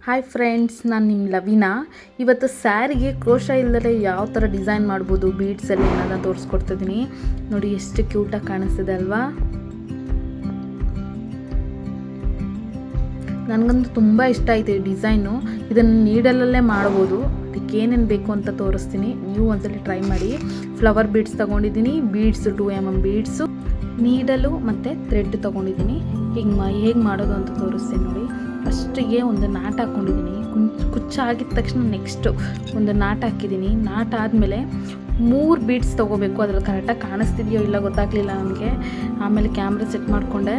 Hi friends, ನಾನು ನಿಮ್ಮ ಲವಿನಾ. ಇವತ್ತು ಸ್ಯಾರಿಗೆ ಕ್ರೋಶ ಇಲ್ಲದೆ ಯಾವ ಥರ ಡಿಸೈನ್ ಮಾಡ್ಬೋದು ಬೀಡ್ಸಲ್ಲಿ ಅನ್ನೋದನ್ನ ತೋರಿಸ್ಕೊಡ್ತಿದ್ದೀನಿ. ನೋಡಿ ಎಷ್ಟು ಕ್ಯೂಟಾಗಿ ಕಾಣಿಸ್ತಿದೆ ಅಲ್ವಾ. ನನಗಂತೂ ತುಂಬ ಇಷ್ಟ ಆಯಿತು ಈ ಡಿಸೈನು. ಇದನ್ನು ನೀಡಲಲ್ಲೇ ಮಾಡ್ಬೋದು. ಅದಕ್ಕೆ ಏನೇನು ಬೇಕು ಅಂತ ತೋರಿಸ್ತೀನಿ, ನೀವು ಒಂದ್ಸಲ ಟ್ರೈ ಮಾಡಿ. ಫ್ಲವರ್ ಬೀಡ್ಸ್ ತೊಗೊಂಡಿದ್ದೀನಿ, ಬೀಡ್ಸು 2mm ಬೀಡ್ಸು, ನೀಡಲು ಮತ್ತು ಥ್ರೆಡ್ ತೊಗೊಂಡಿದ್ದೀನಿ. ಹೇಗೆ ಮಾಡೋದು ಅಂತ ತೋರಿಸ್ತೀನಿ ನೋಡಿ. ಫಸ್ಟಿಗೆ ಒಂದು ನಾಟ್ ಹಾಕ್ಕೊಂಡಿದ್ದೀನಿ. ಕುಚ್ಚಾಗಿದ ತಕ್ಷಣ ನೆಕ್ಸ್ಟು ಒಂದು ನಾಟ್ ಹಾಕಿದ್ದೀನಿ. ನಾಟ್ ಆದಮೇಲೆ 3 ಬೀಡ್ಸ್ ತೊಗೋಬೇಕು. ಅದ್ರಲ್ಲಿ ಕರೆಕ್ಟಾಗಿ ಕಾಣಿಸ್ತಿದೆಯೋ ಇಲ್ಲ ಗೊತ್ತಾಗಲಿಲ್ಲ ನನಗೆ. ಆಮೇಲೆ ಕ್ಯಾಮ್ರಾ ಸೆಟ್ ಮಾಡಿಕೊಂಡೆ.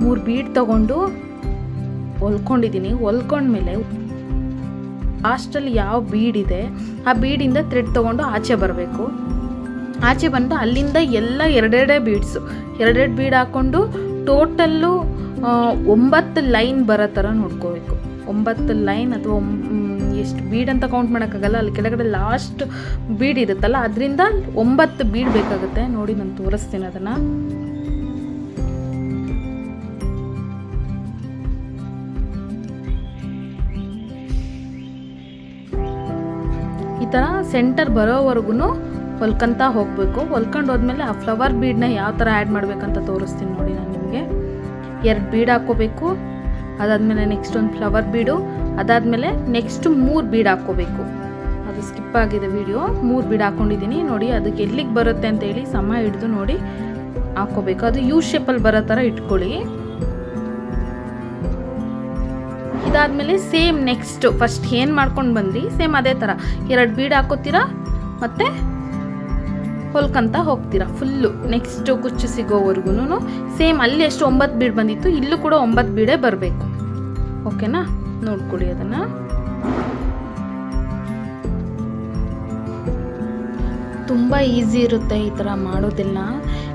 3 ಬೀಡ್ ತೊಗೊಂಡು ಹೊಲ್ಕೊಂಡಿದ್ದೀನಿ. ಹೊಲ್ಕೊಂಡ್ಮೇಲೆ ಲಾಸ್ಟಲ್ಲಿ ಯಾವ ಬೀಡ್ ಇದೆ ಆ ಬೀಡಿಂದ ಥ್ರೆಡ್ ತೊಗೊಂಡು ಆಚೆ ಬರಬೇಕು. ಆಚೆ ಬಂದು ಅಲ್ಲಿಂದ ಎಲ್ಲ ಎರಡೆರಡೇ ಬೀಡ್ಸು, ಎರಡೆರಡು ಬೀಡ್ ಹಾಕ್ಕೊಂಡು ಟೋಟಲ್ಲು 9 ಲೈನ್ ಬರೋ ಥರ ನೋಡ್ಕೋಬೇಕು. 9 ಲೈನ್ ಅಥವಾ ಎಷ್ಟು ಬೀಡ್ ಅಂತ ಕೌಂಟ್ ಮಾಡೋಕ್ಕಾಗಲ್ಲ. ಅಲ್ಲಿ ಕೆಳಗಡೆ ಲಾಸ್ಟ್ ಬೀಡ್ ಇರುತ್ತಲ್ಲ, ಅದರಿಂದ 9 ಬೀಡ್ ಬೇಕಾಗುತ್ತೆ. ನೋಡಿ ನಾನು ತೋರಿಸ್ತೀನಿ ಅದನ್ನು. ಈ ಥರ ಸೆಂಟರ್ ಬರೋವರೆಗೂ ಹೊಲ್ಕೊಂತ ಹೋಗಬೇಕು. ಹೊಲ್ಕೊಂಡು ಹೋದ್ಮೇಲೆ ಆ ಫ್ಲವರ್ ಬೀಡನ್ನ ಯಾವ ಥರ ಆ್ಯಡ್ ಮಾಡಬೇಕಂತ ತೋರಿಸ್ತೀನಿ ನೋಡಿ ನಾನು ನಿಮಗೆ. 2 ಬೀಡ್ ಹಾಕ್ಕೋಬೇಕು. ಅದಾದಮೇಲೆ ನೆಕ್ಸ್ಟ್ ಒಂದು ಫ್ಲವರ್ ಬೀಡು. ಅದಾದಮೇಲೆ ನೆಕ್ಸ್ಟ್ 3 ಬೀಡ್ ಹಾಕ್ಕೋಬೇಕು. ಅದು ಸ್ಕಿಪ್ ಆಗಿದೆ ವಿಡಿಯೋ. 3 ಬೀಡ್ ಹಾಕ್ಕೊಂಡಿದ್ದೀನಿ ನೋಡಿ. ಅದಕ್ಕೆ ಎಲ್ಲಿಗೆ ಬರುತ್ತೆ ಅಂತ ಹೇಳಿ ಸಮ ಹಿಡಿದು ನೋಡಿ ಹಾಕ್ಕೋಬೇಕು. ಅದು ಯು ಶೇಪಲ್ಲಿ ಬರೋ ಥರ ಇಟ್ಕೊಳ್ಳಿ. ಇದಾದಮೇಲೆ ಸೇಮ್ ನೆಕ್ಸ್ಟ್ ಫಸ್ಟ್ ಏನು ಮಾಡ್ಕೊಂಡು ಬಂದ್ರಿ ಸೇಮ್ ಅದೇ ಥರ 2 ಬೀಡ್ ಹಾಕೋತೀರಾ ಮತ್ತು ಹೊಲ್ಕಂತ ಹೋಗ್ತೀರಾ ಫುಲ್ಲು. ನೆಕ್ಸ್ಟು ಕುಚ್ಚು ಸಿಗೋವರೆಗೂ ಸೇಮ್ ಅಲ್ಲಿ ಎಷ್ಟು 9 ಬೀಡ್ ಬಂದಿತ್ತು, ಇಲ್ಲೂ ಕೂಡ 9 ಬೀಡೇ ಬರಬೇಕು. ಓಕೆನಾ, ನೋಡ್ಕೊಳ್ಳಿ ಅದನ್ನು. ತುಂಬ ಈಸಿ ಇರುತ್ತೆ ಈ ಥರ ಮಾಡೋದೆಲ್ಲ.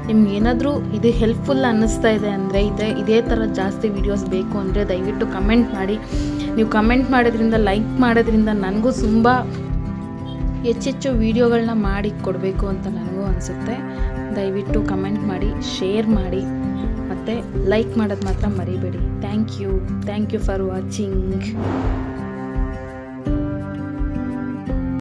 ನಿಮ್ಗೆ ಏನಾದರೂ ಇದು ಹೆಲ್ಪ್ಫುಲ್ ಅನ್ನಿಸ್ತಾ ಇದೆ ಅಂದರೆ ಇದೇ ಥರ ಜಾಸ್ತಿ ವೀಡಿಯೋಸ್ ಬೇಕು ಅಂದರೆ ದಯವಿಟ್ಟು ಕಮೆಂಟ್ ಮಾಡಿ. ನೀವು ಕಮೆಂಟ್ ಮಾಡೋದ್ರಿಂದ, ಲೈಕ್ ಮಾಡೋದ್ರಿಂದ ನನಗೂ ತುಂಬ ಹೆಚ್ಚೆಚ್ಚು ವೀಡಿಯೋಗಳನ್ನ ಮಾಡಿ ಕೊಡಬೇಕು ಅಂತ ನನಗೂ ಅನಿಸುತ್ತೆ. ದಯವಿಟ್ಟು ಕಮೆಂಟ್ ಮಾಡಿ, ಶೇರ್ ಮಾಡಿ ಮತ್ತು ಲೈಕ್ ಮಾಡೋದು ಮಾತ್ರ ಮರಿಬೇಡಿ. Thank you for watching.